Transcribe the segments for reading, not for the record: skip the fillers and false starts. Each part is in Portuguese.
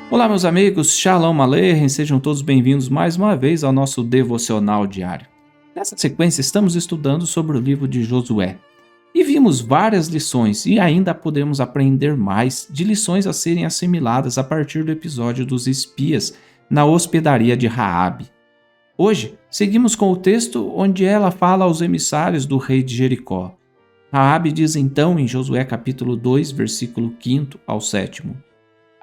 Olá, meus amigos, Shalom Aleichem, sejam todos bem-vindos mais uma vez ao nosso devocional diário. Nessa sequência, estamos estudando sobre o livro de Josué e vimos várias lições e ainda podemos aprender mais de lições a serem assimiladas a partir do episódio dos espias na hospedaria de Raabe. Hoje, seguimos com o texto onde ela fala aos emissários do rei de Jericó. Raabe diz então em Josué capítulo 2, versículo 5 ao 7: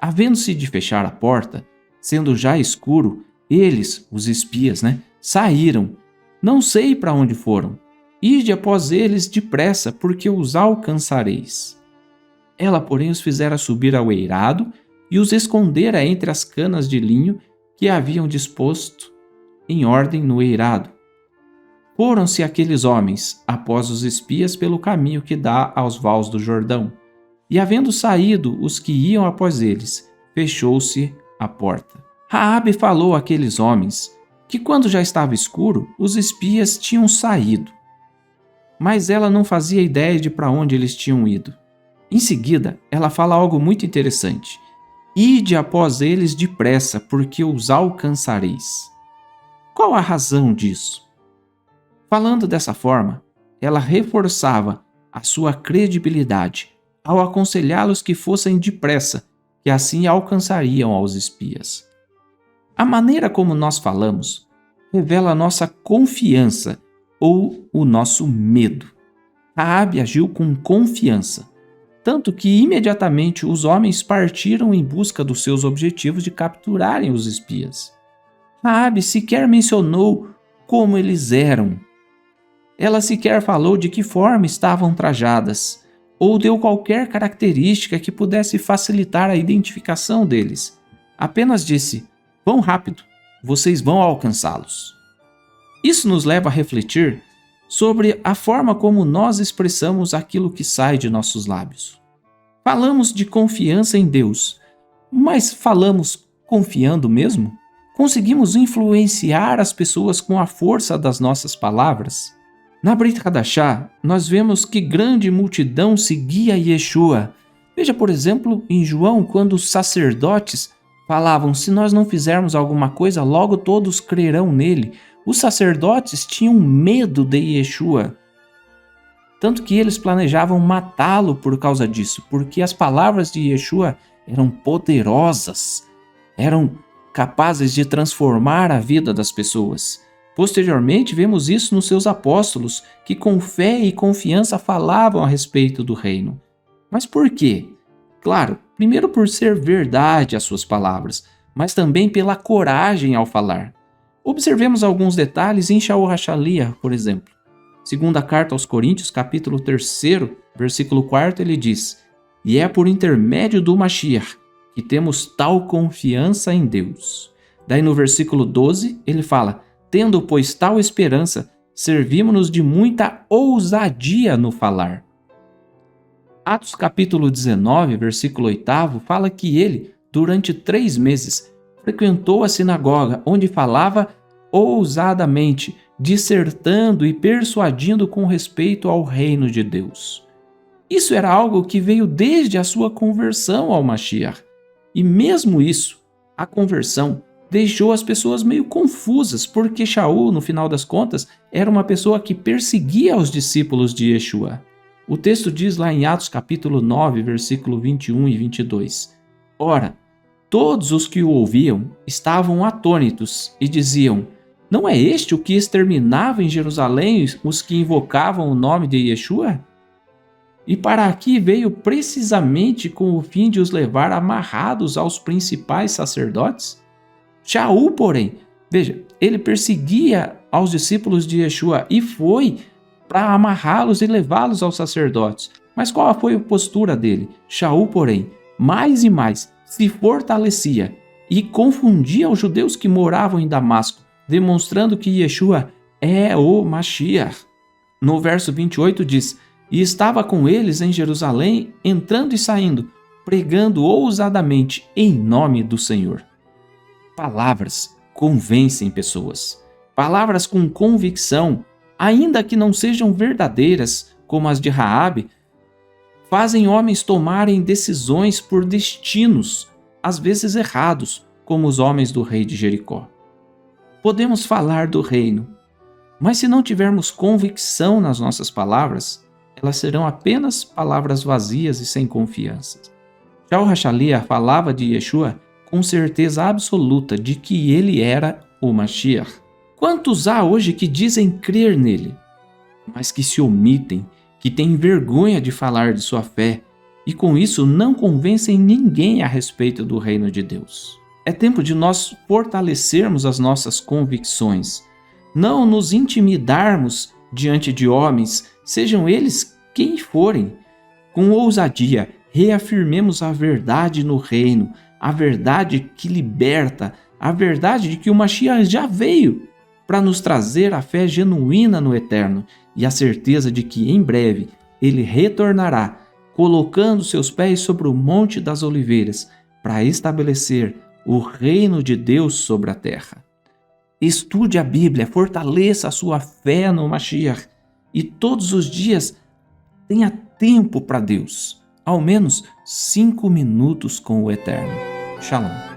Havendo-se de fechar a porta, sendo já escuro, eles, os espias, saíram. Não sei para onde foram. Ide após eles depressa, porque os alcançareis. Ela, porém, os fizera subir ao eirado e os escondera entre as canas de linho que haviam disposto em ordem no eirado. Foram-se aqueles homens após os espias pelo caminho que dá aos vales do Jordão. E havendo saído os que iam após eles, fechou-se a porta. Raabe falou àqueles homens que, quando já estava escuro, os espias tinham saído. Mas ela não fazia ideia de para onde eles tinham ido. Em seguida, ela fala algo muito interessante. Ide após eles depressa, porque os alcançareis. Qual a razão disso? Falando dessa forma, ela reforçava a sua credibilidade ao aconselhá-los que fossem depressa, que assim alcançariam aos espias. A maneira como nós falamos revela a nossa confiança ou o nosso medo. Raabe agiu com confiança, tanto que imediatamente os homens partiram em busca dos seus objetivos de capturarem os espias. Raabe sequer mencionou como eles eram. Ela sequer falou de que forma estavam trajadas, ou deu qualquer característica que pudesse facilitar a identificação deles. Apenas disse: vão rápido, vocês vão alcançá-los. Isso nos leva a refletir sobre a forma como nós expressamos aquilo que sai de nossos lábios. Falamos de confiança em Deus, mas falamos confiando mesmo? Conseguimos influenciar as pessoas com a força das nossas palavras? Na Brit Hadashah, nós vemos que grande multidão seguia Yeshua. Veja, por exemplo, em João, quando os sacerdotes falavam: se nós não fizermos alguma coisa, logo todos crerão nele. Os sacerdotes tinham medo de Yeshua, tanto que eles planejavam matá-lo por causa disso, porque as palavras de Yeshua eram poderosas, eram capazes de transformar a vida das pessoas. Posteriormente, vemos isso nos seus apóstolos, que com fé e confiança falavam a respeito do reino. Mas por quê? Claro, primeiro por ser verdade as suas palavras, mas também pela coragem ao falar. Observemos alguns detalhes em Shaul HaShaliach, por exemplo. Segunda carta aos Coríntios, capítulo 3, versículo 4, ele diz: E é por intermédio do Mashiach que temos tal confiança em Deus. Daí no versículo 12, ele fala: Tendo, pois, tal esperança, servimos-nos de muita ousadia no falar. Atos capítulo 19, versículo 8, fala que ele, durante 3 meses, frequentou a sinagoga, onde falava ousadamente, dissertando e persuadindo com respeito ao reino de Deus. Isso era algo que veio desde a sua conversão ao Mashiach. E mesmo isso, a conversão, deixou as pessoas meio confusas, porque Shaul, no final das contas, era uma pessoa que perseguia os discípulos de Yeshua. O texto diz lá em Atos capítulo 9, versículo 21 e 22, Ora, todos os que o ouviam estavam atônitos e diziam: Não é este o que exterminava em Jerusalém os que invocavam o nome de Yeshua? E para aqui veio precisamente com o fim de os levar amarrados aos principais sacerdotes? Shaul, porém, veja, ele perseguia aos discípulos de Yeshua e foi para amarrá-los e levá-los aos sacerdotes. Mas qual foi a postura dele? Shaul, porém, mais e mais se fortalecia e confundia os judeus que moravam em Damasco, demonstrando que Yeshua é o Mashiach. No verso 28 diz: E estava com eles em Jerusalém, entrando e saindo, pregando ousadamente em nome do Senhor. Palavras convencem pessoas. Palavras com convicção, ainda que não sejam verdadeiras, como as de Raabe, fazem homens tomarem decisões por destinos às vezes errados, como os homens do rei de Jericó. Podemos falar do reino, mas se não tivermos convicção nas nossas palavras, elas serão apenas palavras vazias e sem confiança. Já o Hachalia falava de Yeshua com certeza absoluta de que ele era o Mashiach. Quantos há hoje que dizem crer nele, mas que se omitem, que têm vergonha de falar de sua fé e com isso não convencem ninguém a respeito do reino de Deus? É tempo de nós fortalecermos as nossas convicções, não nos intimidarmos diante de homens, sejam eles quem forem. Com ousadia, reafirmemos a verdade no reino, a verdade que liberta, a verdade de que o Mashiach já veio para nos trazer a fé genuína no eterno e a certeza de que em breve ele retornará, colocando seus pés sobre o Monte das Oliveiras para estabelecer o reino de Deus sobre a terra. Estude a Bíblia, fortaleça a sua fé no Mashiach e todos os dias tenha tempo para Deus, ao menos 5 minutos com o Eterno. Shalom.